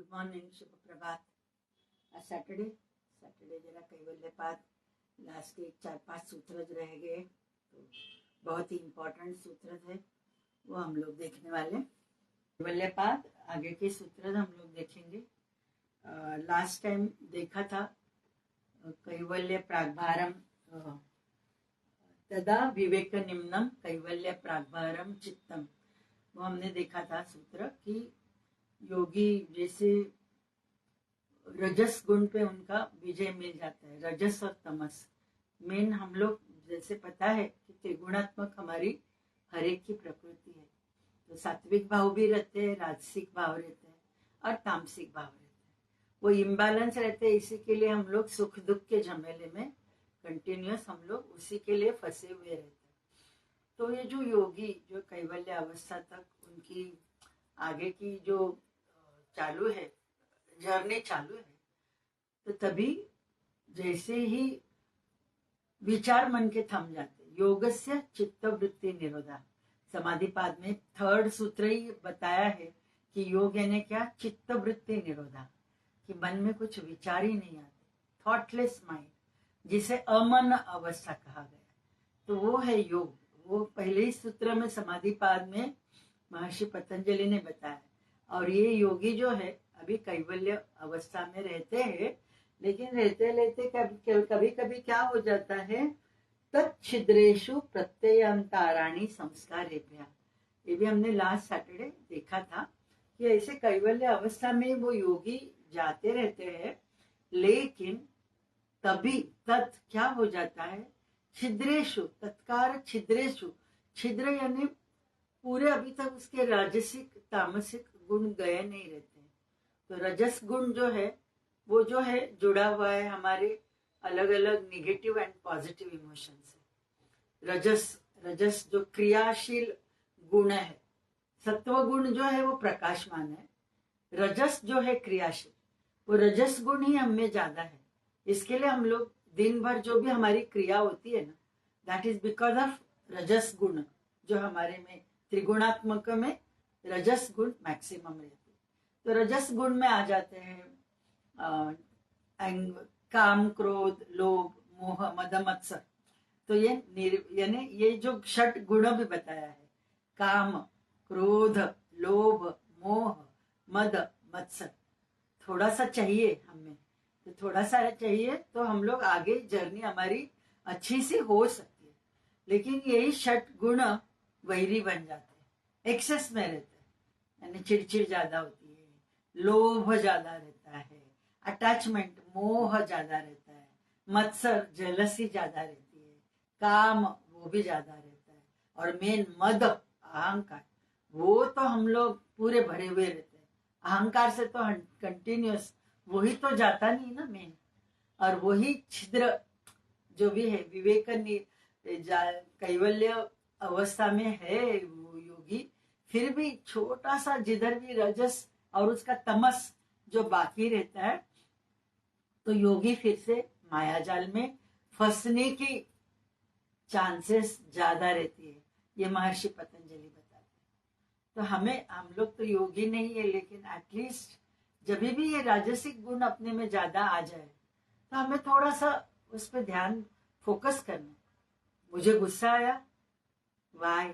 Good morning, शुभ प्रभात। आज Saturday जरा कैवल्यपाद last के 4-5 सूत्र रह गए, तो बहुत ही इम्पोर्टेंट सूत्र है, वो हम लोग देखने वाले। कैवल्यपाद आगे के सूत्र हम लोग देखेंगे। लास्ट टाइम देखा था कैवल्य प्राग्भारम तदा विवेक निम्नम कैवल्य प्राग्भारम चित्तम, वो हमने देखा था सूत्र कि योगी जैसे रजस गुण पे उनका विजय मिल जाता है। रजस और तमस मेन हम लोग जैसे पता है कि त्रिगुणात्मक हमारी हर एक की प्रकृति है, तो सात्विक भाव भी रहते हैं, राजसिक भाव रहते हैं और तामसिक भाव रहते हैं। वो इम्बैलेंस रहते हैं, इसी के लिए हम लोग सुख दुख के झमेले में कंटिन्यूस हम लोग उसी के लिए फंसे हुए रहते हैं। तो ये जो योगी जो कैवल्य अवस्था तक उनकी आगे की जो चालू है, जर्नी चालू है, तो तभी जैसे ही विचार मन के थम जाते, योगस्य चित्तवृत्ति निरोधा, समाधिपाद में 3rd सूत्र ही बताया है कि योग यानी क्या, चित्तवृत्ति निरोधा, कि मन में कुछ विचार ही नहीं आते, थॉटलेस माइंड, जिसे अमन अवस्था कहा गया, तो वो है योग। वो पहले ही सूत्र में समाधिपाद में महर्षि पतंजलि ने बताया। और ये योगी जो है अभी कैवल्य अवस्था में रहते हैं, लेकिन रहते रहते कभी कभी क्या हो जाता है, तच्छिद्रेषु प्रत्ययंताराणि संस्कारेभ्यः, ये भी हमने लास्ट सैटरडे देखा था कि ऐसे कैवल्य अवस्था में वो योगी जाते रहते हैं, लेकिन तभी तत् क्या हो जाता है, छिद्रेशु, तत्कार छिद्रेशु, छिद्र यानी पूरे अभी तक उसके राजसिक तामसिक गुण गए नहीं रहते हैं। तो रजस गुण जो है वो जो है जुड़ा हुआ है हमारे अलग अलग निगेटिव एंड पॉजिटिव इमोशन से। रजस जो क्रियाशील गुण है, सत्व गुण जो है वो प्रकाशमान है, रजस जो है क्रियाशील, वो रजस गुण ही हमें ज्यादा है। इसके लिए हम लोग दिन भर जो भी हमारी क्रिया होती है ना, दैट इज बिकॉज ऑफ रजस गुण, जो हमारे में त्रिगुणात्मक में रजस गुण मैक्सिमम रहते हैं। तो रजस गुण में आ जाते हैं काम, क्रोध, लोभ, मोह, मद, मत्सर। तो ये यानी ये जो 6 गुण भी बताया है, काम, क्रोध, लोभ, मोह, मद, मत्सर, थोड़ा सा चाहिए हमें, तो थोड़ा सा चाहिए तो हम लोग आगे जर्नी हमारी अच्छी सी हो सकती है। लेकिन यही 6 गुण वैरी बन जाते हैं, एक्सेस में रहते हैं, यानी चिड़चिड़ ज्यादा होती है, लोभ ज्यादा रहता है, अटैचमेंट मोह ज्यादा रहता है, मत्सर जेलसी ज्यादा रहती है, काम वो भी ज्यादा रहता है, और मेन मद अहंकार, वो तो हम लोग पूरे भरे हुए रहते हैं। अहंकार से तो कंटिन्यूस वही तो जाता नहीं ना मेन, और वही छिद्र जो भी है विवेक कैवल्य अवस्था में है वो योगी, फिर भी छोटा सा जिधर भी रजस और उसका तमस जो बाकी रहता है, तो योगी फिर से माया जाल में फंसने की चांसेस ज्यादा रहती है, ये महर्षि पतंजलि बताते हैं। तो हम लोग तो योगी नहीं है, लेकिन एटलीस्ट जब भी ये राजसिक गुण अपने में ज्यादा आ जाए तो हमें थोड़ा सा उस पर ध्यान फोकस करना। मुझे गुस्सा आया, वाई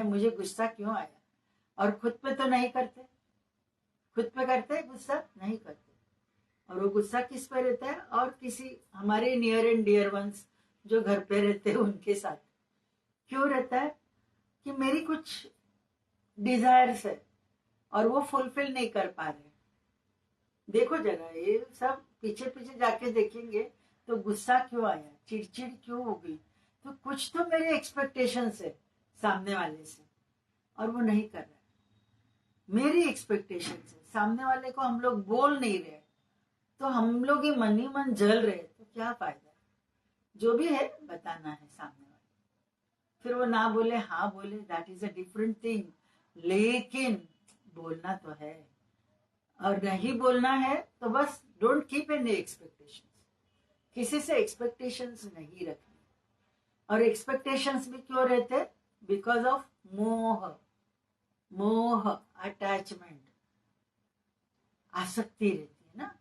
मुझे गुस्सा क्यों आया, और खुद पे तो नहीं करते, खुद पे करते गुस्सा नहीं करते, और वो गुस्सा किस पे रहता है, और किसी हमारे नियर एंड डियर वंस जो घर पे रहते हैं उनके साथ क्यों रहता है, कि मेरी कुछ डिजायर्स है और वो फुलफिल नहीं कर पा रहे। देखो जरा ये सब पीछे पीछे जाके देखेंगे तो गुस्सा क्यों आया, चिड़चिड़ क्यों हो गई, तो कुछ तो मेरे एक्सपेक्टेशंस है सामने वाले से और वो नहीं कर रहा है। मेरी एक्सपेक्टेशंस है, सामने वाले को हम लोग बोल नहीं रहे, तो हम लोग ही मन जल रहे, तो क्या फायदा है। जो भी है बताना है सामने वाले, फिर वो ना बोले हाँ बोले, that is a different thing, लेकिन बोलना तो है, और नहीं बोलना है तो बस डोंट कीप एनी एक्सपेक्टेशंस, किसी से एक्सपेक्टेशंस नहीं रखनी। और एक्सपेक्टेशंस भी क्यों रहते, बिकॉज ऑफ मोह, अटैचमेंट, आसक्ति रहती है ना,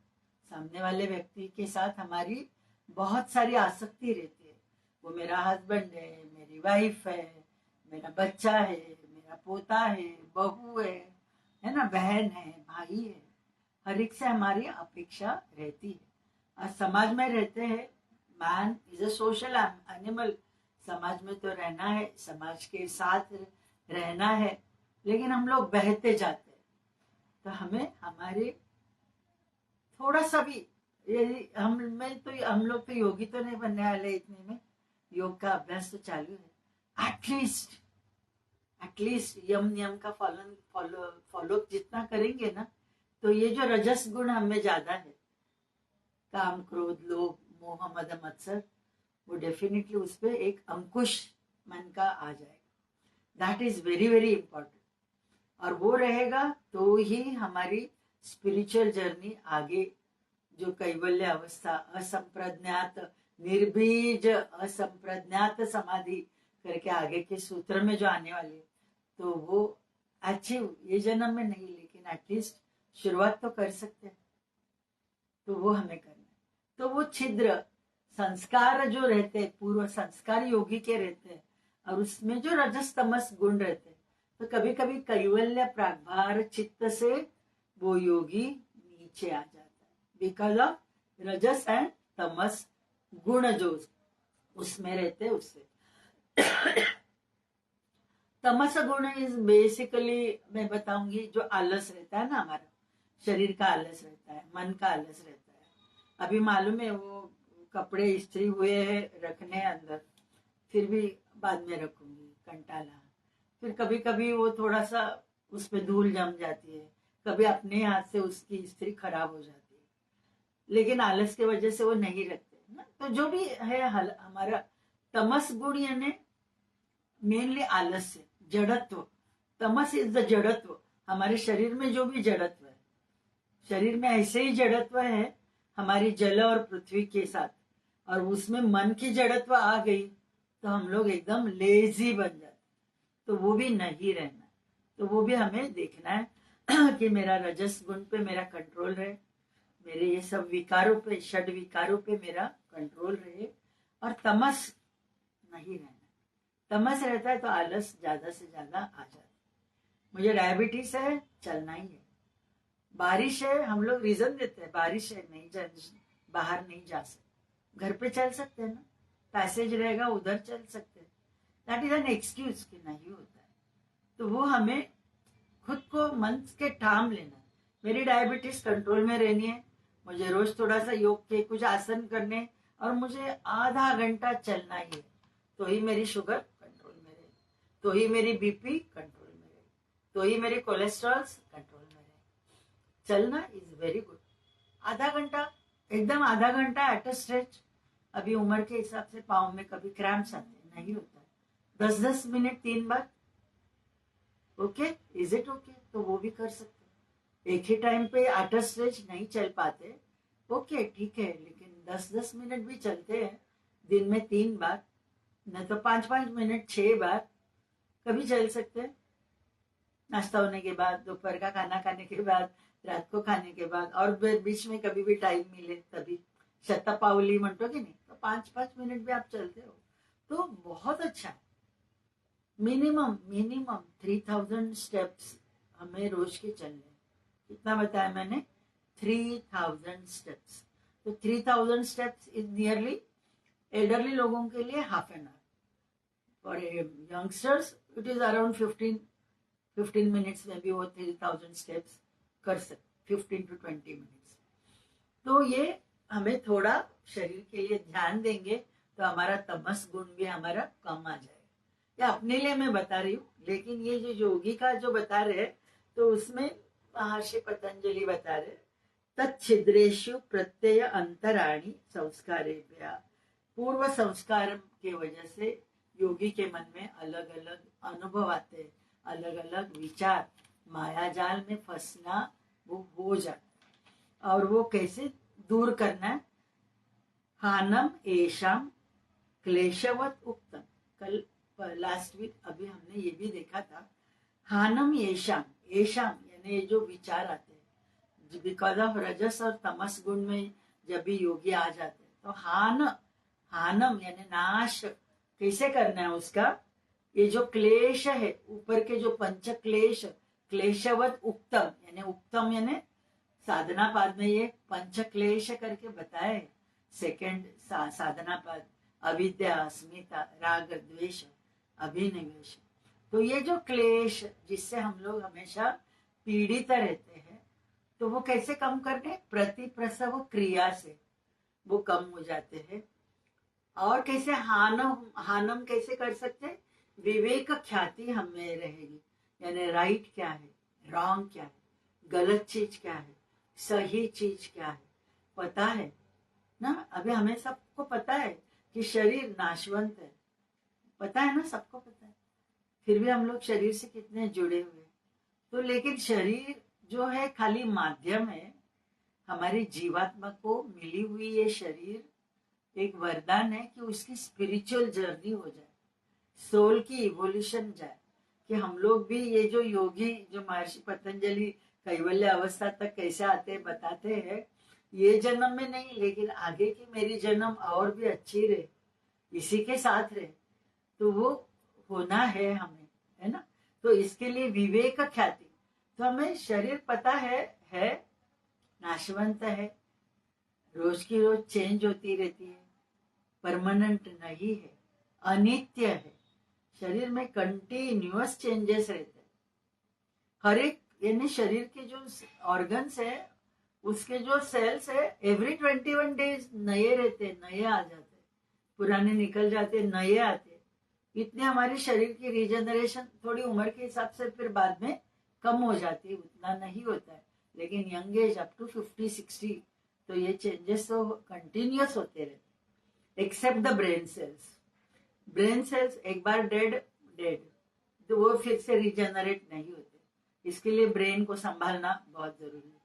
सामने वाले व्यक्ति के साथ हमारी बहुत सारी आसक्ति रहती है। वो मेरा हस्बैंड है, मेरी वाइफ है, मेरा बच्चा है, मेरा पोता है, बहू है ना, बहन है, भाई है, हर एक से हमारी अपेक्षा रहती है। आज समाज में रहते हैं, man is a social animal, समाज में तो रहना है, समाज के साथ रहना है, लेकिन हम लोग बहते जाते हैं। तो हमें हमारे थोड़ा सा भी, ये हम लोग तो योगी तो नहीं बनने वाले इतने में, योग का अभ्यास तो चालू है। एटलीस्ट यम नियम का फॉलो जितना करेंगे ना, तो ये जो रजस गुण हमें ज्यादा है, काम क्रोध लोभ मोह मद मत्सर, वो डेफिनेटली उस पर एक अंकुश मन का आ जाएगा। That is very very important. और वो रहेगा तो ही हमारी स्पिरिचुअल जर्नी आगे, जो कैवल्य अवस्था, असंप्रज्ञात निर्बीज असंप्रज्ञात समाधि करके आगे के सूत्र में जो आने वाले, तो वो अचीव ये जन्म में नहीं, लेकिन एटलीस्ट शुरुआत तो कर सकते हैं। तो वो हमें करना है। तो वो छिद्र संस्कार जो रहते हैं, पूर्व संस्कार योगी के रहते हैं, और उसमें जो रजस तमस गुण रहते हैं, तो कभी कभी कैवल्य प्रागभार चित्त से वो योगी नीचे आ जाता है, बिकॉज ऑफ रजस एंड तमस गुण जो उसमें रहते हैं उससे। तमस गुण इज बेसिकली, मैं बताऊंगी, जो आलस रहता है ना हमारा, शरीर का आलस रहता है, मन का आलस रहता है। अभी मालूम है वो कपड़े इस्त्री हुए हैं रखने अंदर, फिर भी बाद में रखूंगी, कंटाला। फिर कभी कभी वो थोड़ा सा उस पर धूल जम जाती है, कभी अपने हाथ से उसकी इस्त्री खराब हो जाती है, लेकिन आलस के वजह से वो नहीं रखते ना। तो जो भी है हमारा तमस गुण, यानी मेनली आलस्य, जड़त्व। तमस इज द जड़त्व। हमारे शरीर में जो भी जड़त्व है, शरीर में ऐसे ही जड़त्व है हमारी जल और पृथ्वी के साथ, और उसमें मन की जड़त्व आ गई तो हम लोग एकदम लेजी बन जाते। तो वो भी नहीं रहना, तो वो भी हमें देखना है कि मेरा रजस गुण पे मेरा कंट्रोल रहे, मेरे ये सब विकारों पे, षड विकारों पे मेरा कंट्रोल रहे, और तमस नहीं रहना। तमस रहता है तो आलस ज्यादा से ज्यादा आ जाता है। मुझे डायबिटीज है, चलना ही है। बारिश है, हम लोग रीजन देते हैं, बारिश है नहीं बाहर नहीं जा सकते, घर पे चल सकते हैं ना, पैसेज रहेगा उधर चल सकते हैं। दैट इज एन एक्सक्यूज कि नहीं होता है। तो वो हमें खुद को मन के ठाम लेना है। मेरी डायबिटीज कंट्रोल में रहनी है, मुझे रोज थोड़ा सा योग के कुछ आसन करने, और मुझे आधा घंटा चलना ही है, तो ही मेरी शुगर कंट्रोल में रहे, तो ही मेरी बीपी कंट्रोल में रहे, तो ही मेरी कोलेस्ट्रॉल कंट्रोल में रहे। चलना इज वेरी गुड। आधा घंटा, एकदम आधा घंटा एट अ स्ट्रेच। अभी उम्र के हिसाब से पाँव में कभी क्रैम्प्स आते हैं, नहीं होता है। 10-10 minute 3 bar, okay, is it okay? तो वो भी कर सकते हैं। एक ही टाइम पे 8 स्ट्रेच नहीं चल पाते, ओके ठीक है, लेकिन 10-10 मिनट भी चलते हैं दिन में 3 बार, न तो 5-5 मिनट 6 बार कभी चल सकते हैं। नाश्ता होने के बाद, दोपहर का खाना खाने के बाद, रात को खाने के बाद, और बीच में कभी भी टाइम मिले तभी। शतपावली म्हणतो की नहीं, तो 5-5 मिनट भी आप चलते हो तो बहुत अच्छा है। मिनिमम 3000 स्टेप्स हमें रोज के चलने। कितना बताया मैंने? 3000 स्टेप्स। तो 3000 स्टेप्स इज नियरली, एल्डरली लोगों के लिए हाफ एन आवर, और youngsters it is around 15 minutes में भी वो 3000 स्टेप्स कर सकते, 15 to 20 मिनट्स। तो ये हमें थोड़ा शरीर के लिए ध्यान देंगे तो हमारा तमस गुण भी हमारा कम आ जाएगा। ये अपने लिए मैं बता रही हूँ, लेकिन ये जो योगी का जो बता रहे, तो उसमें महर्षि पतंजलि बता रहे, तच्छिद्रेषु प्रत्यय अंतराणी संस्कारेभ्यः। पूर्व संस्कार के वजह से योगी के मन में अलग अलग अनुभव आते हैं, अलग अलग विचार, मायाजाल में फंसना वो हो जाता है। और वो कैसे दूर करना है? हानम एशाम क्लेशवत उक्तम। कल लास्ट वीक अभी हमने ये भी देखा था, हानम येशाम, येशाम यानी जो विचार आते हैं, बिकॉज ऑफ रजस और तमस गुण में जब भी योगी आ जाते हैं तो हानम यानी नाश कैसे करना है उसका। ये जो क्लेश है ऊपर के जो पंच क्लेश, क्लेशवत उक्तम यानी उक्तम यानी साधना पाद में ये पंच क्लेश करके बताए। सेकंड साधना पाद अविद्या, अस्मिता, राग, द्वेष, अभिनिवेश। तो ये जो क्लेश जिससे हम लोग हमेशा पीड़ित रहते हैं, तो वो कैसे कम करने, प्रति प्रसव क्रिया से वो कम हो जाते हैं। और कैसे हानम कैसे कर सकते, विवेक ख्याति हमें रहेगी, यानी राइट क्या है, रॉन्ग क्या है, गलत चीज क्या है, सही चीज क्या है, पता है ना। अभी हमें सबको पता है कि शरीर नाशवंत है, पता है ना, सबको पता है। फिर भी हम लोग शरीर से कितने जुड़े हुए। तो लेकिन शरीर जो है खाली माध्यम है, हमारी जीवात्मा को मिली हुई ये शरीर एक वरदान है कि उसकी स्पिरिचुअल जर्नी हो जाए, सोल की इवोल्यूशन जाए। कि हम लोग भी ये जो योगी जो महर्षि पतंजलि कैवल्य अवस्था तक कैसे आते हैं बताते हैं, ये जन्म में नहीं लेकिन आगे की मेरी जन्म और भी अच्छी रहे, इसी के साथ रहे, तो वो होना है हमें, है ना। तो इसके लिए विवेक ख्याति, तो हमें शरीर पता है नाशवंत है, रोज की रोज चेंज होती रहती है, परमानेंट नहीं है, अनित्य है। शरीर में कंटिन्यूअस चेंजेस रहते हैं। हर एक यानी शरीर के जो ऑर्गन्स है उसके जो सेल्स है एवरी 21 डेज नए रहते हैं, नए आ जाते हैं, पुराने निकल जाते, नए आते। इतने हमारे शरीर की रिजनरेशन थोड़ी उम्र के हिसाब से फिर बाद में कम हो जाती है, उतना नहीं होता है। लेकिन यंग एज अप टू 50-60 तो ये चेंजेस तो कंटिन्यूअस होते रहते, except the brain cells. Brain cells एक बार डेड तो वो फिर से रिजनरेट नहीं होते। इसके लिए ब्रेन को संभालना बहुत जरूरी है।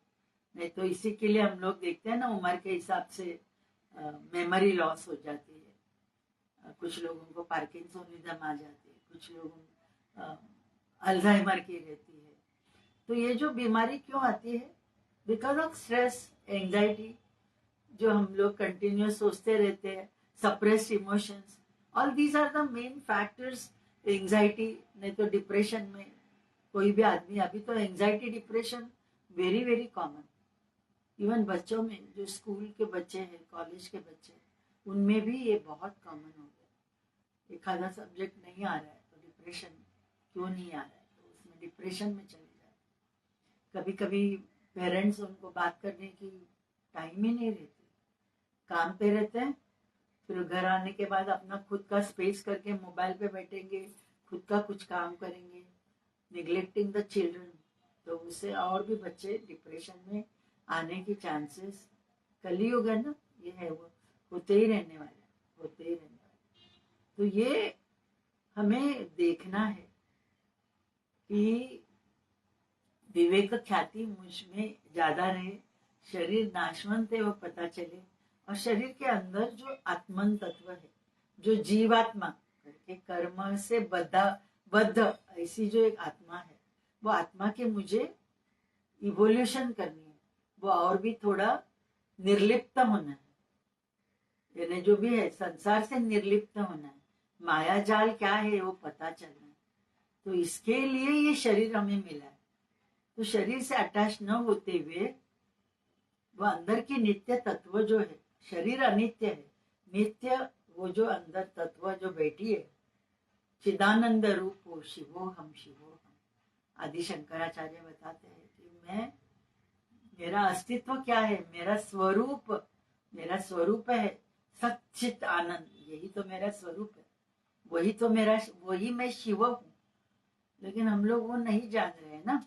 नहीं तो इसी के लिए हम लोग देखते हैं ना, उम्र के हिसाब से मेमोरी लॉस हो जाती है, कुछ लोगों को पार्किंसोनिज्म आ जाती है, कुछ लोगों अल्जाइमर की रहती है। तो ये जो बीमारी क्यों आती है, बिकॉज ऑफ स्ट्रेस, एंजाइटी, जो हम लोग कंटिन्यूस सोचते रहते हैं, suppressed emotions, all these are the main factors. Anxiety, नहीं तो डिप्रेशन में कोई भी आदमी, अभी तो anxiety depression very very common. Even बच्चों में जो स्कूल के बच्चे हैं, कॉलेज के बच्चे, उनमें भी ये बहुत कॉमन हो गया। एक आधा सब्जेक्ट नहीं आ रहा है तो डिप्रेशन, क्यों नहीं आ रहा है, तो उसमें डिप्रेशन में चले जाते। कभी कभी पेरेंट्स उनको बात करने की टाइम ही नहीं रहती, काम पे रहते हैं, फिर घर आने के बाद अपना खुद का स्पेस करके मोबाइल पे बैठेंगे, खुद का कुछ काम करेंगे, निग्लेक्टिंग द चिल्ड्रन। तो उससे और भी बच्चे डिप्रेशन में आने की चांसेस, कलयुग है ना, ये है वो होते ही रहने वाला, होते ही रहने वाला। तो ये हमें देखना है कि विवेक ख्याति मुझ में ज्यादा रहे, शरीर नाशवंत है वो पता चले, और शरीर के अंदर जो आत्मन तत्व है, जो जीवात्मा करके कर्म से बद्ध ऐसी जो एक आत्मा है, वो आत्मा के मुझे इवोल्यूशन करनी है, वो और भी थोड़ा निर्लिप्त होना है, यानी जो भी है संसार से निर्लिप्त होना है, माया जाल क्या है वो पता चलना है। तो इसके लिए ये शरीर हमें मिला है। तो शरीर से अटैच न होते हुए वो अंदर की नित्य तत्व जो है, शरीर अनित्य है, नित्य वो जो अंदर तत्व जो बैठी है, चिदानंद रूप हो, शिवो हम शिवो हम। आदि शंकराचार्य बताते हैं कि मैं, मेरा अस्तित्व क्या है, मेरा स्वरूप है सच्चित आनंद, यही तो मेरा स्वरूप है, वही मैं शिव हूँ। लेकिन हम लोग वो नहीं जान रहे हैं ना,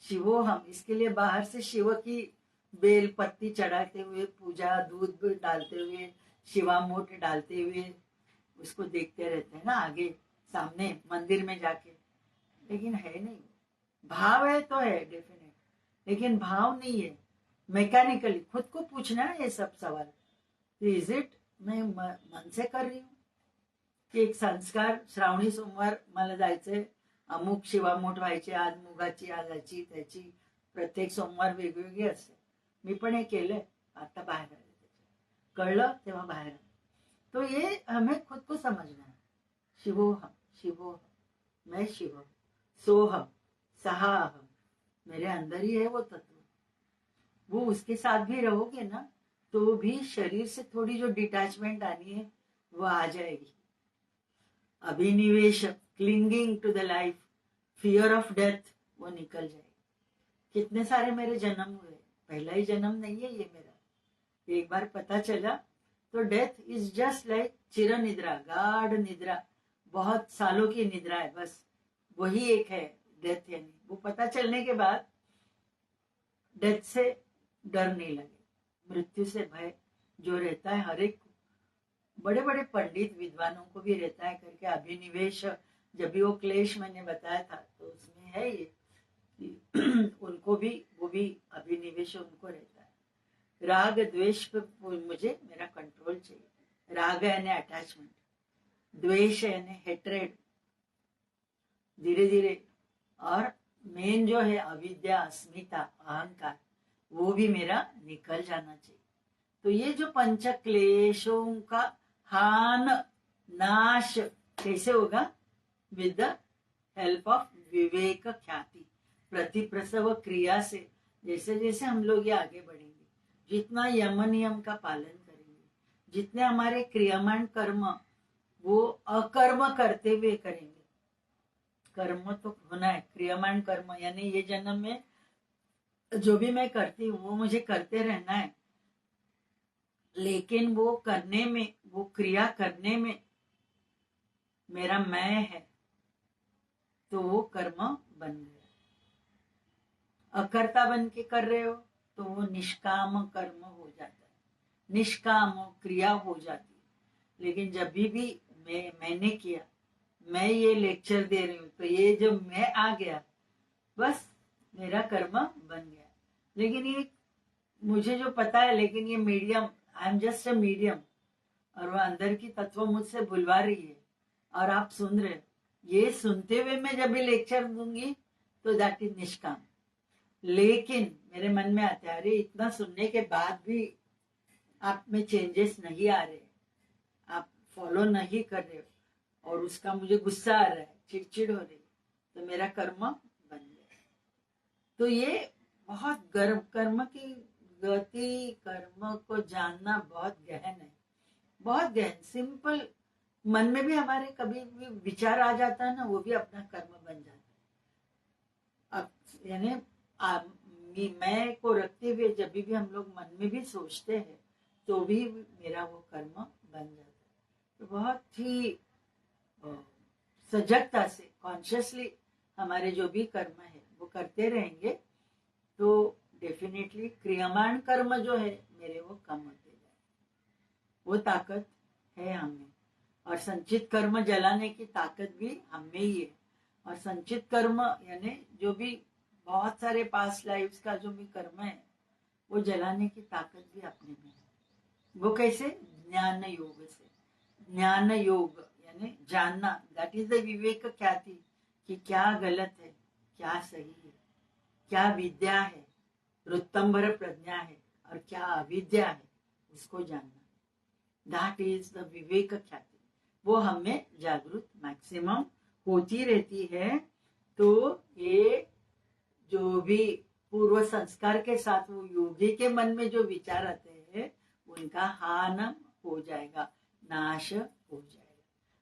शिवो हम। इसके लिए बाहर से शिव की बेल पत्ती चढ़ाते हुए, पूजा दूध डालते हुए, शिवामोट डालते हुए उसको देखते रहते हैं ना आगे सामने मंदिर में जाके, लेकिन है नहीं। भाव है तो है डेफिनेट, लेकिन भाव नहीं है मैकेनिकली। खुद को पूछना है ये सब सवाल, इज इट मैं मन से कर रही हूँ की एक संस्कार, श्रावणी सोमवार मला जायचंय, अमुक शिवामोठ व्हायचे, आज मुगाची, आज याची त्याची, प्रत्येक सोमवार वेगवेगळी असते. मी पण हे केलंय. आता बाहेर आले, कळलं तेव्हा बाहेर आले. तो ये हमें खुद को समझना है. शिवोहम, शिवोहम, मैं शिवम, सोहम, सहाहम, मेरे अंदर ही है वो तत्व. वो उसके साथ भी रहोगे ना तो भी शरीर से थोड़ी जो डिटैचमेंट आनी है वो आ जाएगी. अभिनिवेश, clinging to the life, fear of death, वो निकल जाएगी. कितने सारे मेरे जन्म हुए, पहला ही जन्म नहीं है ये मेरा. एक बार पता चला तो डेथ इज जस्ट लाइक चिर निद्रा, गाढ़ निद्रा, बहुत सालों की निद्रा है, बस वही एक है डेथ. यानी वो पता चलने के बाद डेथ से डर नहीं लगे. मृत्यु से भय जो रहता है हर एक बड़े बड़े पंडित विद्वानों को भी रहता है करके अभिनिवेश. जब भी वो क्लेश मैंने बताया था तो उसमें है ये उनको भी वो भी अभिनिवेश उनको रहता है. राग द्वेष पे मुझे मेरा कंट्रोल चाहिए. राग यानी अटैचमेंट, द्वेष यानी हेट्रेड, धीरे धीरे. और मेन जो है अविद्या, अस्मिता, अहंकार, वो भी मेरा निकल जाना चाहिए. तो ये जो पंच क्लेशों का हान नाश कैसे होगा? विद द हेल्प ऑफ विवेक ख्याति, प्रतिप्रसव क्रिया से. जैसे जैसे हम लोग ये आगे बढ़ेंगे, जितना यम नियम का पालन करेंगे, जितने हमारे क्रियामान कर्म वो अकर्म करते हुए करेंगे. कर्म तो होना है, क्रियामान कर्म यानी ये जन्म में जो भी मैं करती हूँ वो मुझे करते रहना है. लेकिन वो करने में, वो क्रिया करने में मेरा मैं है तो वो कर्म बन गया. अकर्ता बन के कर रहे हो तो वो निष्काम कर्म हो जाता है, निष्काम क्रिया हो जाती है. लेकिन जब भी मैंने किया, मैं ये लेक्चर दे रही हूँ तो ये जो मैं आ गया, बस मेरा कर्म बन गया. लेकिन ये मुझे जो पता है, लेकिन ये medium, I am just a medium, और वो अंदर की तत्व मुझसे बुलवा रही है और आप सुन रहे हो. ये सुनते हुए मैं जब भी लेक्चर दूंगी तो दैट इज निष्काम. लेकिन मेरे मन में आता है, अरे इतना सुनने के बाद भी आप में चेंजेस नहीं आ रहे, आप फॉलो नहीं कर रहे हो और उसका मुझे गुस्सा आ रहा है, चिड़चिड़ हो रही, तो मेरा कर्म बन गया. तो ये बहुत गर्म कर्म की गति, कर्म को जानना बहुत गहन है, बहुत गहन. सिंपल मन में भी हमारे कभी भी विचार आ जाता है ना, वो भी अपना कर्म बन जाता है. अब यानी मैं को रखते हुए जब भी हम लोग मन में भी सोचते हैं तो भी मेरा वो कर्म बन जाता है. तो बहुत ही सजगता से, कॉन्शियसली हमारे जो भी कर्म है वो करते रहेंगे तो डेफिनेटली क्रियामान कर्म जो है मेरे वो कम होते जाए. वो ताकत है हमें. और संचित कर्म जलाने की ताकत भी हमें ही है. और संचित कर्म यानी जो भी बहुत सारे पास्ट लाइफ्स का जो भी कर्म है वो जलाने की ताकत भी अपने में है. वो कैसे? ज्ञान योग से. ज्ञान योग यानी जानना, दैट इज द विवेक ख्याति, कि क्या गलत है, क्या सही है, क्या विद्या है, वृत्तंबर प्रज्ञा है, और क्या अविद्या है, उसको जानना. दैट इज द विवेक ख्याति. वो हमें जागृत मैक्सिमम होती रहती है. तो ये जो भी पूर्व संस्कार के साथ वो योगी के मन में जो विचार आते हैं उनका हान हो जाएगा, नाश हो जाएगा.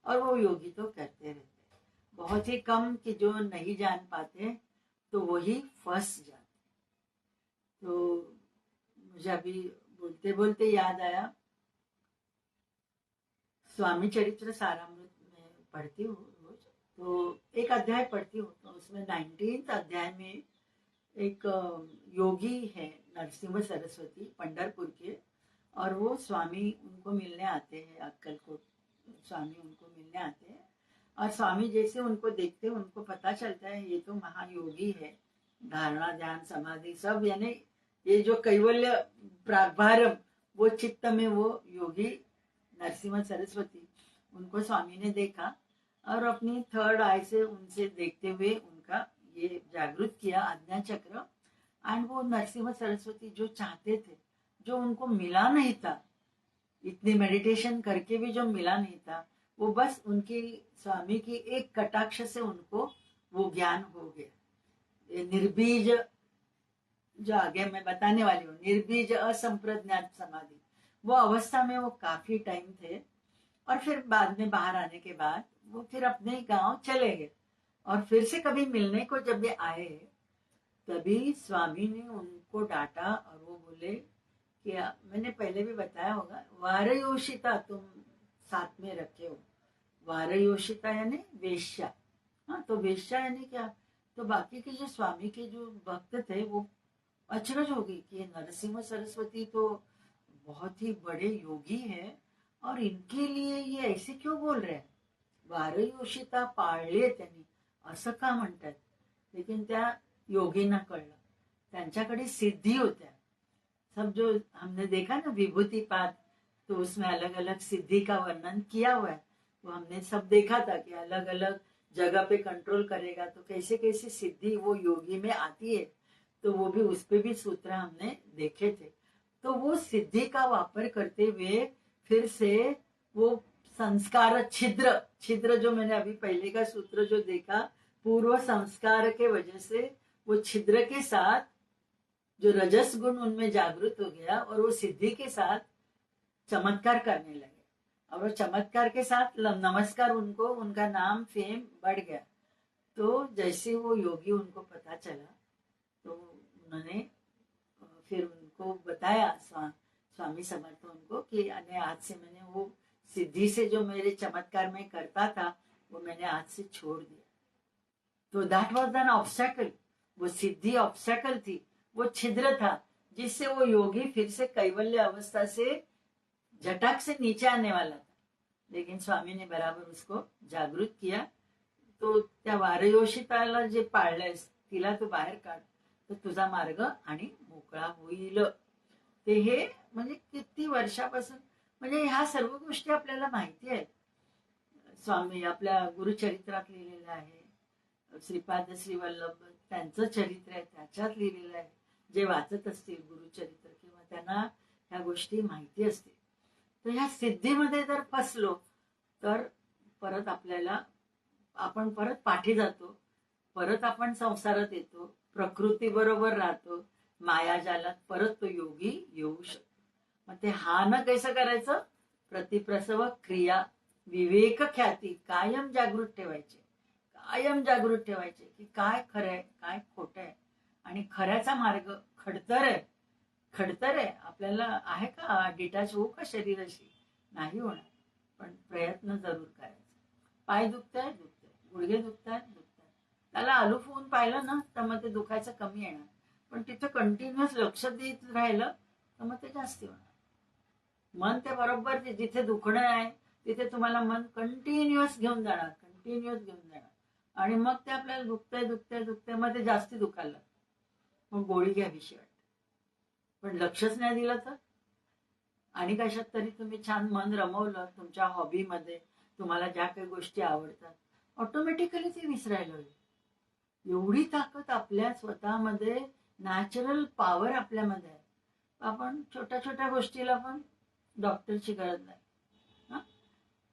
और वो योगी तो करते रहते हैं. बहुत ही कम कि जो नहीं जान पाते तो वही फंस जाते. तो मुझे अभी बोलते बोलते याद आया, स्वामी चरित्र सारामृत में पढ़ती हूँ रोज, तो एक अध्याय पढ़ती हूँ तो उसमें 19th अध्याय में एक योगी है नरसिंह सरस्वती, पंढरपुर के, और वो स्वामी उनको मिलने आते हैं, अक्कलकोट स्वामी उनको मिलने आते हैं. और स्वामी जैसे उनको देखते हैं उनको पता चलता है ये तो महायोगी है, धारणा ध्यान समाधि सब, यानी ये जो कैवल्य प्रागभारम वो चित्त में वो योगी नरसिंह सरस्वती, उनको स्वामी ने देखा और अपनी थर्ड आई से उनसे देखते हुए उनका ये जागृत किया आज्ञा चक्र. एंड वो नरसिम्हा सरस्वती जो चाहते थे, जो उनको मिला नहीं था, इतनी मेडिटेशन करके भी जो मिला नहीं था, वो बस उनकी स्वामी की एक कटाक्ष से उनको वो ज्ञान हो गया। ये निर्बीज, जो आगे मैं बताने वाली हूँ, निर्बीज असंप्रज्ञात समाधि, वो अवस्था में वो काफी टाइम थे। और फिर बाद में बाहर आने के बाद वो फिर अपने गांव चले गए। और फिर से कभी मिलने को जब ये आए, तभी स्वामी ने उनको डांटा और वो बोले कि मैंने पहले भी बताया होगा, वारयोषिता तुम साथ में रखे हो। वारयोषिता यानी वेश्या। हाँ, तो वेश्या यानी क्या? तो बाकी के जो स्वामी के जो भक्त थे वो अचरज हो गई कि नरसिम्हा सरस्वती तो बहुत ही बड़े योगी हैं और इनके लिए ये ऐसे क्यों बोल रहे हैं? वारयोषिता पाळले त्यांनी असं का म्हणतात? लेकिन त्या योगींना कळलं, त्यांच्याकडे सिद्धी होत्या। सब जो हमने देखा ना विभूति पाठ, तो उसमें अलग अलग सिद्धि का वर्णन किया हुआ है। तो हमने सब देखा था कि अलग अलग जगह पे कंट्रोल करेगा तो कैसे कैसे सिद्धि वो योगी में आती है। तो वो भी, उस पे भी सूत्र हमने देखे थे। तो वो सिद्धि का वापर करते हुए फिर से वो संस्कार छिद्र, छिद्र जो मैंने अभी पहले का सूत्र जो देखा, पूर्व संस्कार के वजह से वो छिद्र के साथ जो रजस गुण उनमें जागृत हो गया और वो सिद्धि के साथ चमत्कार करने लगे। और वो चमत्कार के साथ नमस्कार, उनको उनका नाम फेम बढ़ गया। तो जैसे वो योगी उनको पता चला तो उन्होंने फिर उनको बताया, स्वामी समर्थ उनको, कि आज से मैंने वो सिद्धि से जो मेरे चमत्कार में करता था वो मैंने आज से छोड़ दिया। तो दैट वाज एन ऑब्स्टेकल, वो सिद्धि ऑब्स्टेकल थी, वो छिद्र था जिससे वो योगी फिर से कैवल्य अवस्था से झटक से नीचे आने वाला था। लेकिन स्वामी ने बराबर उसको जागृत किया। तो त्या वारयोषिताला जे पाळलंयस तिला तू बाहेर काढ, तर तुझा मार्ग आणि मोकळा होईल। ते हे म्हणजे किती वर्षापासून, म्हणजे ह्या सर्व गोष्टी आपल्याला माहिती आहेत। स्वामी आपल्या गुरुचरित्रात लिहिलेलं आहे, श्रीपाद श्री वल्लभ त्यांचं चरित्र आहे, त्याच्यात लिहिलेलं आहे। जे वाचत असतील गुरुचरित्र किंवा त्यांना ह्या गोष्टी माहिती असतील, तर ह्या सिद्धीमध्ये जर फसलो तर परत आपल्याला, आपण परत पाठी जातो, परत आपण संसारात येतो, प्रकृती बरोबर राहतो, मायाजालात परत तो योगी येऊ शकतो। मग ते हा न कैसं करायचं? प्रतिप्रसव क्रिया विवेक ख्याती कायम जागृत ठेवायचे, कायम जागृत ठेवायचे की काय खरंय काय खोटंय। आणि खऱ्याचा मार्ग खडतर आहे, खडतर आहे। आपल्याला आहे का डिटॅच होऊ का शरीराशी? नाही होणार, पण प्रयत्न जरूर करायचा। पाय दुखताय दुखताय, गुडघे दुखतायत दुखतायत, त्याला अलूफ होऊन पाहिलं ना तर मग ते दुखायचं कमी येणार, पण तिथं कंटिन्युअस लक्ष देत राहिलं तर मग ते जास्ती होणार। मन ते बरोबर जिथे दुखणं आहे तिथे तुम्हाला मन कंटिन्युअस घेऊन जाणार, कंटिन्युअस घेऊन जाणार। आणि मग ते आपल्याला दुखतंय दुखतंय दुखतंय, मग ते जास्ती दुखायला लागतं, मग गोळी घ्यावीशी वाटते। पण लक्षच नाही दिलं तर, आणि कशात तरी तुम्ही छान मन रमवलं तुमच्या हॉबीमध्ये, तुम्हाला ज्या काही गोष्टी आवडतात, ऑटोमॅटिकली ते विसरायला होईल। एवढी ताकद आपल्या स्वतःमध्ये, नॅचरल पॉवर आपल्यामध्ये आहे। आपण छोट्या छोट्या गोष्टीला पण डॉक्टरची गरज नाही,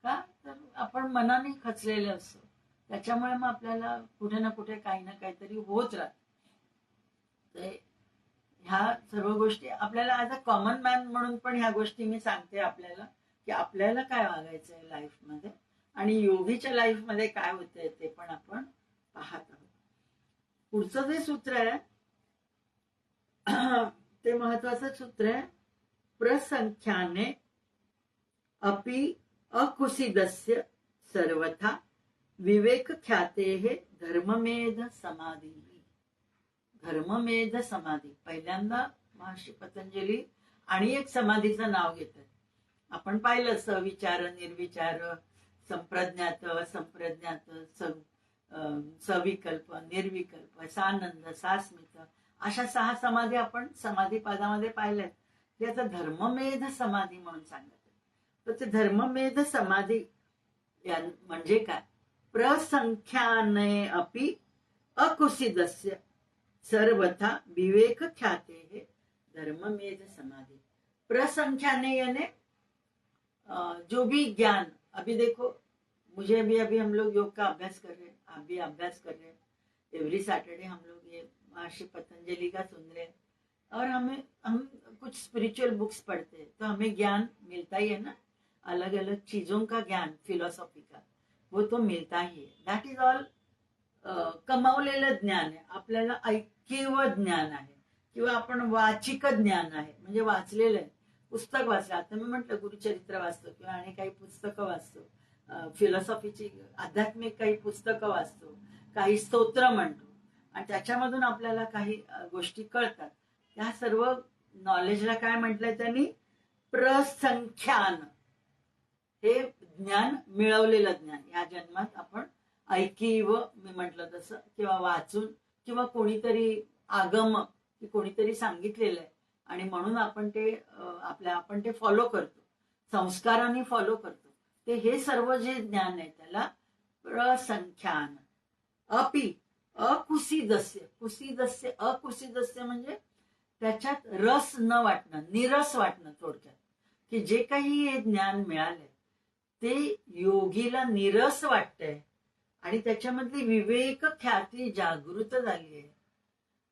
का तर आपण मनाने खचलेले असतो, त्याच्यामुळे मग आपल्याला कुठे ना कुठे काही ना काहीतरी होत राहत। ह्या सर्व गोष्टी आपल्याला ऍज अ कॉमन मॅन म्हणून पण ह्या गोष्टी मी सांगते आपल्याला, की आपल्याला काय वागायचंय लाईफ मध्ये आणि योगीच्या लाईफ मध्ये काय होतंय ते पण आपण पाहत आहोत। पुढचं जे सूत्र आहे ते महत्वाचं सूत्र आहे, प्रसंख्याने अपि अकुसिदस्य सर्वथा विवेक ख्याते धर्ममेध समाधी। धर्ममेध समाधी, पहिल्यांदा महर्षी पतंजली आणि एक समाधीचं नाव घेतात। आपण पाहिलं सविचार, निर्विचार, संप्रज्ञात, असंप्रज्ञात, सविकल्प, निर्विकल्प, सानंद, सास्मित, अशा 6 समाधी आपण समाधी पादामध्ये पाहिल्यात। याचा धर्ममेध समाधी म्हणून सांगतात। तर ते धर्ममेध समाधी म्हणजे काय? प्रसंख्याने अपि अकुसिदस्य, सर्वथा विवेक ख्याते है धर्ममेध समाधि प्रसंख्याने, यानी जो भी ज्ञान, अभी देखो मुझे भी, अभी हम लोग योग का अभ्यास कर रहे हैं, आप भी अभ्यास कर रहे हैं, एवरी सैटरडे हम लोग ये महर्षि पतंजलि का सुन रहे हैं, और हम कुछ स्पिरिचुअल बुक्स पढ़ते हैं तो हमें ज्ञान मिलता ही है ना, अलग अलग चीजों का ज्ञान, फिलॉसॉफी का, वो तो मिळता ही आहे. दॅट इज ऑल कमावलेलं ज्ञान आहे, आपल्याला ऐकिव ज्ञान आहे किंवा आपण वाचिक ज्ञान आहे, म्हणजे वाचलेलं आहे, पुस्तक वाचलं. आता मी म्हटलं गुरुचरित्र वाचतो किंवा आणि काही पुस्तकं वाचतो, फिलॉसॉफीची आध्यात्मिक काही पुस्तकं वाचतो, काही स्तोत्र म्हणतो आणि त्याच्यामधून आपल्याला काही गोष्टी कळतात. त्या सर्व नॉलेजला काय म्हटलंय त्यांनी, प्रसंख्यान, हे ज्ञान, मिळवलेलं ज्ञान. या जन्मात आपण ऐकीव, मी म्हटलं तसं, किंवा वाचून, किंवा कोणीतरी आगम की कोणीतरी सांगितलेलं आहे आणि म्हणून आपण ते फॉलो करतो, संस्काराने फॉलो करतो. ते हे सर्व जे ज्ञान आहे त्याला प्रसंख्यान. अपि अकुसीदस्य, कुसीदस्य, अकुसीदस्य म्हणजे त्याच्यात रस न वाटणं, निरस वाटणं, थोडक्यात की जे काही हे ज्ञान मिळालंय ते योगीला निरस वाटतंय आणि त्याच्यामधली विवेक ख्याती जागृत झाली आहे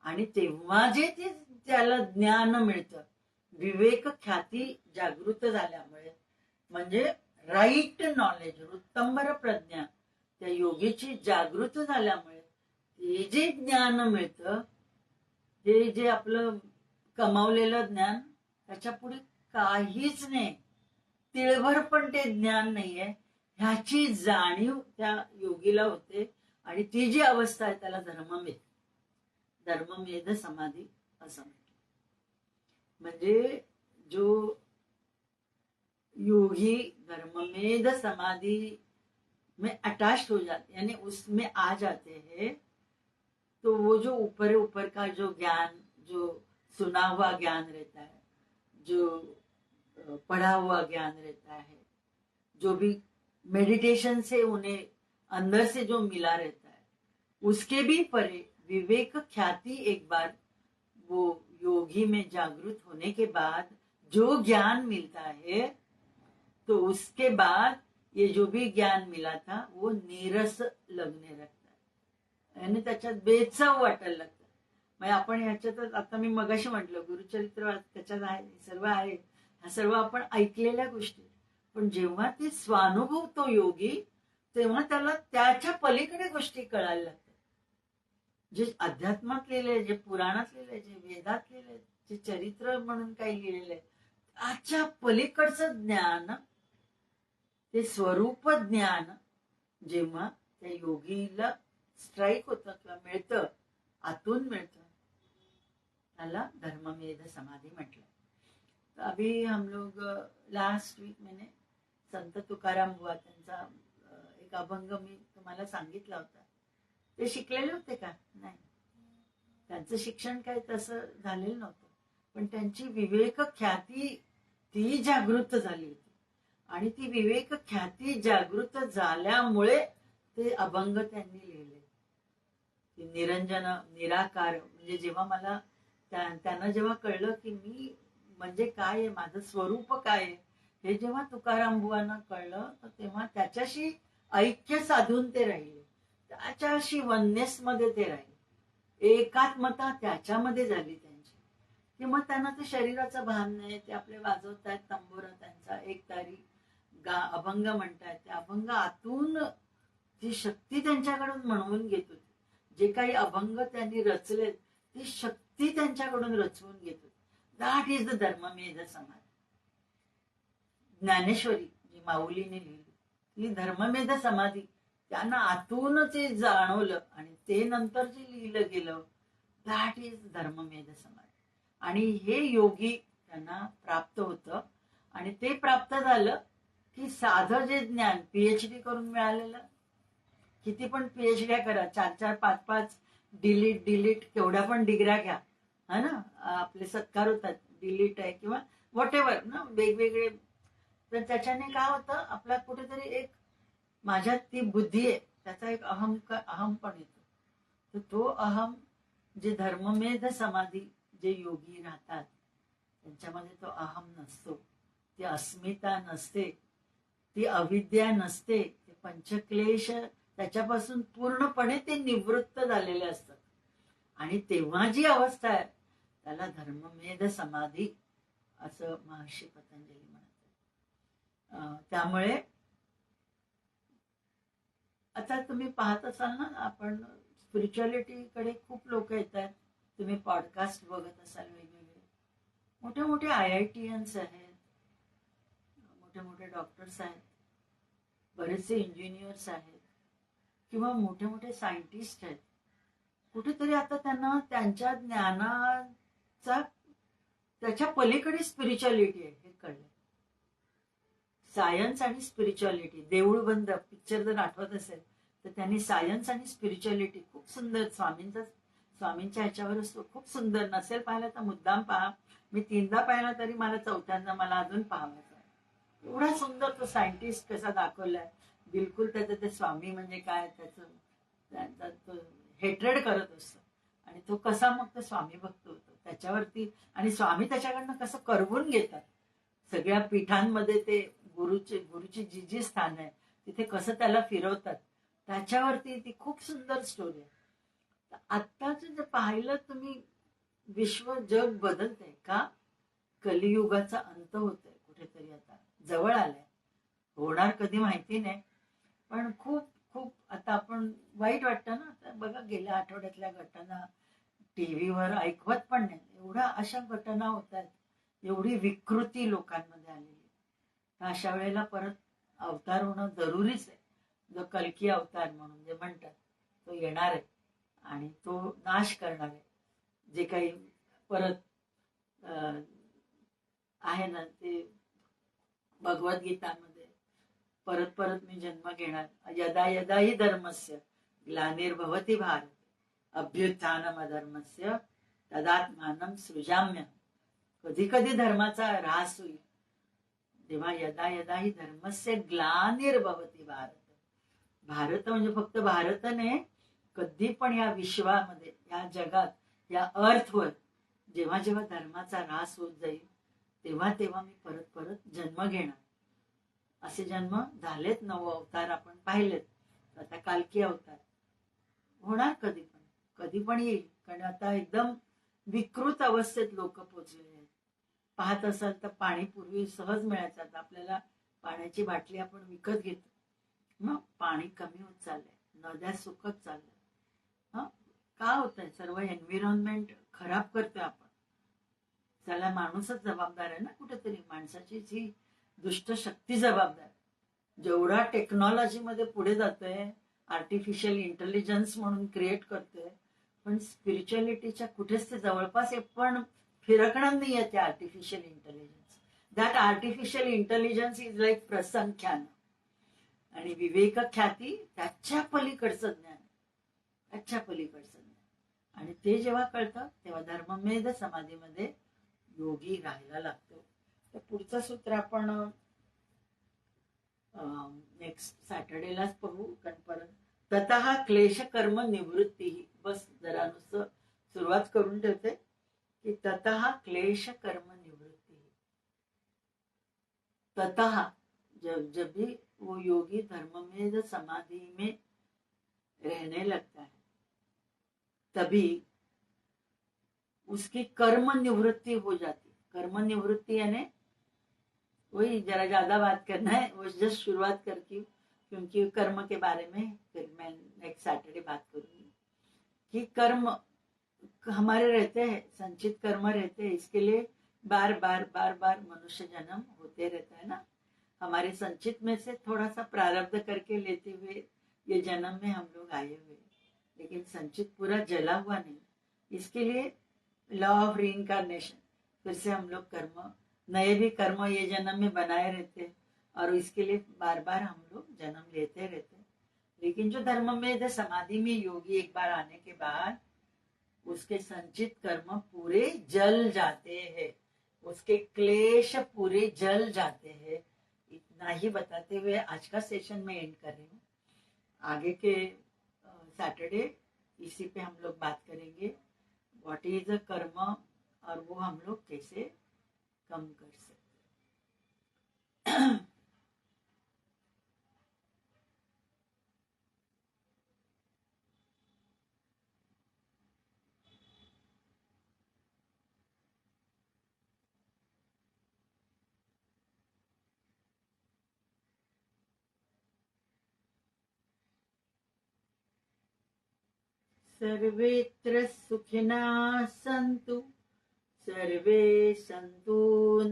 आणि तेव्हा जे ते त्याला ज्ञान मिळतं, विवेक ख्याती जागृत झाल्यामुळे, म्हणजे राईट नॉलेज, उत्तमर प्रज्ञा त्या योगीची जागृत झाल्यामुळे हे जे ज्ञान मिळतं, हे जे आपलं कमावलेलं ज्ञान, त्याच्या पुढे काहीच नाही, तिळभर पण ते ज्ञान नाहीये, ह्याची जाणीव त्या योगीला होते आणि ती जी अवस्था आहे त्याला धर्ममेध, धर्ममेध समाधी असं म्हणतात. म्हणजे जो योगी धर्ममेध समाधि में अटैच हो जाते, यानी उसमें आ जाते हैं, तो वो जो ऊपर ऊपर का जो ज्ञान, जो सुना हुआ ज्ञान रहता है, जो पढ़ा हुआ ज्ञान रहता है, जो भी मेडिटेशन से उन्हें अंदर से जो मिला रहता है, उसके भी परे विवेक ख्याति एक बार वो योगी में जागृत होने के बाद जो ज्ञान मिलता है, तो उसके बाद ये जो भी ज्ञान मिला था वो नीरस लगने लगता है, यानी त्याच्यात बेचव वाटायला लागतं. म्हणजे आपण ह्याच्यातच, आता मी मगाशी म्हटलं गुरुचरित्र त्याच्यात आहे, सर्व आहे, ह्या सर्व आपण ऐकलेल्या गोष्टी, पण जेव्हा ते स्वानुभवतो योगी तेव्हा त्याला त्याच्या पलीकडे गोष्टी कळायला लागतात. जे अध्यात्मात लिहिलंय, जे पुराणात लिहिलंय, जे वेदात लिहिलंय, जे चरित्र म्हणून काही लिहिलेलं आहे, त्याच्या पलीकडचं ज्ञान, ते स्वरूप ज्ञान जेव्हा त्या योगीला स्ट्राईक होतं किंवा मिळतं, आतून मिळतं, त्याला धर्ममेध समाधि म्हटलं. तो अभी हम लोग लास्ट वीक मैंने संत तुकाराम बुवा त्यांचा एक अभंग मी तुम्हाला सांगितला होता. ते शिकलेले होते का? नाही, त्यांचं शिक्षण काय तसं झालेलं नव्हतं, पण त्यांची विवेक ख्याती ती जागृत झाली होती आणि ती विवेक ख्याती जागृत झाल्यामुळे ते अभंग त्यांनी लिहिले. निरंजन, निराकार, म्हणजे जेव्हा मला त्यांना जेव्हा कळलं की मी म्हणजे काय आहे, माझं स्वरूप काय आहे, हे जेव्हा तुकाराम बुवांना कळलं, तर तेव्हा त्याच्याशी ऐक्य साधून ते राहिले, त्याच्याशी वननेस मध्ये ते राहिले, एकात्मता त्याच्यामध्ये झाली त्यांची. की मग त्यांना ते शरीराचं भान नाही, ते आपले वाजवतायत तंबोरा, त्यांचा एक तारी अभंग म्हणतायत, ते अभंग आतून ती शक्ती त्यांच्याकडून म्हणवून घेत होती. जे काही अभंग त्यांनी रचले ती शक्ती त्यांच्याकडून रचवून घेत होती. दॅट इज द धर्ममेध समाधी. ज्ञानेश्वरी जी माऊलीने लिहिली, ही धर्ममेध समाधी त्यांना आतून ते जाणवलं आणि ते नंतर जे लिहिलं गेलं, दॅट इज धर्ममेध समाधी. आणि हे योगी त्यांना प्राप्त होतं आणि ते प्राप्त झालं की साधं जे ज्ञान पीएचडी करून मिळालेलं, किती पण पीएचड्या करा, 4-4, 5-5 डिलीट केवढ्या पण डिग्र्या घ्या, है ना, आपले सत्कार होतात, डिलीट आहे किंवा व्हॉट एव्हर ना, वेगवेगळे. तर त्याच्याने काय होतं, आपला कुठेतरी एक माझ्यात ती बुद्धी आहे, त्याचा एक अहम पण येतो. तर तो अहम जे धर्ममेध समाधी जे योगी राहतात त्यांच्यामध्ये तो अहम नसतो, ती अस्मिता नसते, ती अविद्या नसते, ते पंचक्लेश त्याच्यापासून पूर्णपणे ते निवृत्त झालेले असतात. आणि तेव्हा जी अवस्था आहे त्याला धर्ममेध समाधी असं महर्षी पतंजली म्हणतात. त्यामुळे आता तुम्ही पाहत असाल ना, आपण स्पिरिच्युअलिटी कडे खूप लोक येतात. तुम्ही पॉडकास्ट बघत असाल, वेगवेगळे मोठे मोठे IITians आहेत, मोठे मोठे डॉक्टर्स आहेत, बरेचसे इंजिनियर्स आहेत, किंवा मोठे मोठे सायंटिस्ट आहेत. कुठेतरी आता त्यांना त्यांच्या ज्ञानाचा त्याच्या पलीकडे स्पिरिच्युअलिटी आहे हे कळलं. सायन्स आणि स्पिरिच्युअलिटी, देऊळ बंद पिक्चर जर आठवत असेल तर त्यांनी सायन्स आणि स्पिरिच्युअलिटी खूप सुंदर, स्वामींच्या ह्याच्यावरच तो खूप सुंदर, नसेल पाहिला तर मुद्दाम पहा. मी 3दा पाहिला तरी मला 4थ्यांदा मला अजून पाहायचा. एवढा सुंदर तो सायंटिस्ट कसा दाखवलाय. बिलकुल त्याचं ते स्वामी म्हणजे काय त्याचं हेट्रेड करत असतो आणि तो कसा मग तो स्वामी भक्त होतो त्याच्यावरती. आणि स्वामी त्याच्याकडनं कसं करवून घेतात सगळ्या पीठांमध्ये, ते गुरुची जी स्थान आहे तिथे कसं त्याला फिरवतात, त्याच्यावरती ती खूप सुंदर स्टोरी आहे. आत्ताच जे पाहिलं तुम्ही, विश्व जग बदलतंय का? कलियुगाचा अंत होतोय, कुठेतरी आता जवळ आलाय. होणार कधी माहिती नाही, पण खूप खूप आता आपण वाईट वाटतं ना. आता बघा, गेल्या आठवड्यातल्या घटना टीव्हीवर ऐकवत पण नाही, एवढ्या अशा घटना होत आहेत, एवढी विकृती लोकांमध्ये आलेली. अशा वेळेला परत अवतार होणं जरुरीच आहे. जो कल्की अवतार म्हणून जे म्हणतात तो येणार आहे आणि तो नाश करणार आहे. जे काही परत आहे ना, ते भगवद्गीतामध्ये परत परत मी जन्म घेणार, यदा यदा हि धर्मस्य ग्लानिर्भवति भारत अभ्युत्थानम अधर्मस्य तदात्मानं सृजाम्य. कधी कधी धर्माचा ऱ्हास होईल तेव्हा यदा यदा हि धर्मस्य ग्लानिर्भवति भारत. भारत म्हणजे फक्त भारत नाही, कधी पण या विश्वामध्ये, या जगात, या अर्थवर जेव्हा जेव्हा धर्माचा ऱ्हास होत जाईल तेव्हा तेव्हा मी परत परत जन्म घेणार. असे जन्म झालेत, 9 अवतार आपण पाहिलेत. आता कालकी अवतार होणार कधी पण येईल. कारण आता एकदम विकृत अवस्थेत लोक पोचलेले आहेत. पाहत असाल तर पाणी पूर्वी सहज मिळायचं, आता आपल्याला पाण्याची बाटली आपण विकत घेतो. मग पाणी कमी होत चाललंय, नद्या सुकत चालल्या. का होतंय? सर्व एन्व्हायरमेंट खराब करतोय आपण. त्याला माणूसच जबाबदार आहे ना, कुठेतरी माणसाची जी दुष्ट शक्ती जबाबदार. जेवढा टेक्नॉलॉजी मध्ये पुढे जातोय, आर्टिफिशियल इंटेलिजन्स म्हणून क्रिएट करतोय, पण स्पिरिच्युअलिटीच्या कुठेच ते जवळपास पण फिरकणार नाहीये ते artificial intelligence. That artificial intelligence is like प्रसंख्यान, आणि विवेक ख्याती त्याच्या पलीकडचं ज्ञान, त्याच्या पलीकडचं ज्ञान. आणि ते जेव्हा कळतं तेव्हा धर्ममेध समाधीमध्ये योगी राहायला लागतो. तर पुढचं सूत्र आपण नेक्स्ट सॅटर्डेलाच पाहू. कारण परत ततः क्लेश कर्म निवृत्ती. बस जरा नुसतं सुरुवात करून ठेवते की ततः क्लेश कर्म निवृत्ती. ततः जब भी वो योगी धर्ममेध समाधि में रहने लगता है तभी उसकी कर्म निवृत्ति हो जाती. कर्म निवृत्ति यानी वही जरा ज्यादा बात करना है, वो जस्ट शुरुआत करती हूँ क्योंकि कर्म के बारे में फिर मैं नेक्स्ट सैटरडे बात करूंगी कि कर्म हमारे रहते हैं, संचित कर्म रहते हैं. इसके लिए बार बार बार बार मनुष्य जन्म होते रहता है ना. हमारे संचित में से थोड़ा सा प्रारब्ध करके लेते हुए ये जन्म में हम लोग आए हुए, लेकिन संचित पूरा जला हुआ नहीं. इसके लिए लॉ ऑफ रीइंकार्नेशन, फिर से हम लोग कर्म, नए भी कर्म ये जन्म में बनाए रहते और इसके लिए बार बार हम लोग जन्म लेते रहते. लेकिन जो धर्म में समाधि में योगी एक बार आने के बाद उसके संचित कर्म पूरे जल जाते हैं, उसके क्लेश पूरे जल जाते हैं. इतना ही बताते हुए आज का सेशन में एंड कर रही हूँ. आगे के सैटरडे इसी पे हम लोग बात करेंगे व्हाट इज अ कर्म और वो हम लोग कैसे कम कर सकते। सर्वेत्र सुखिनः सन्तु सर्वे सन्तु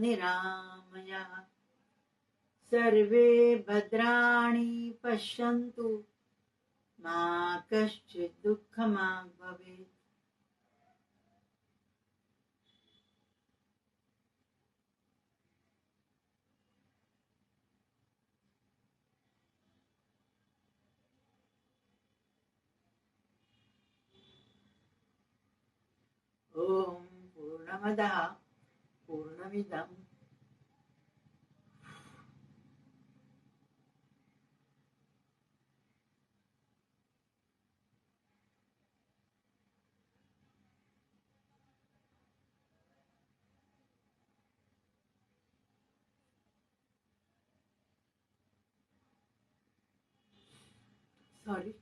निरामयाः सर्वे भद्राणि पश्यन्तु मा कश्चित् दुःखमाप् भवेत्। ओम पूर्णमदः पूर्णमिदं सॉरी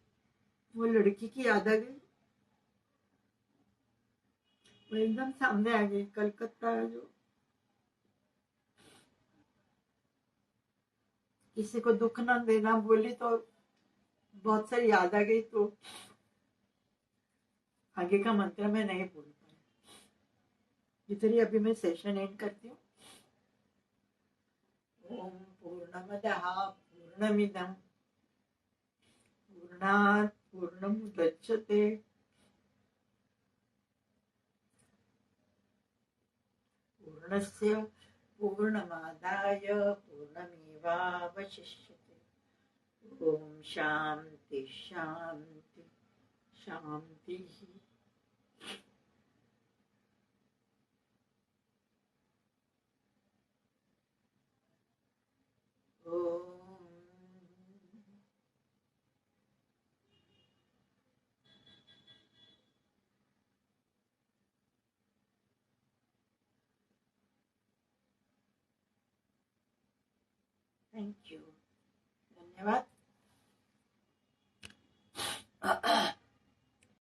वो लड़की की याद आ गई, वो एकदम सामने आ गई, कलकत्ता जो किसी को दुख न देना बोली तो बहुत सारी याद आ गई, तो आगे का मंत्र मैं नहीं बोल पाई। इधर ही अभी मैं सेशन एंड करती हूँ। ओम पूर्णमदः पूर्णमिदं पूर्णात् पूर्णमुदच्यते पूर्णस्य पूर्णमादाय पूर्णमेवावशिष्यते। ओम शांति शांति शांति। ओम थैंक यू, धन्यवाद।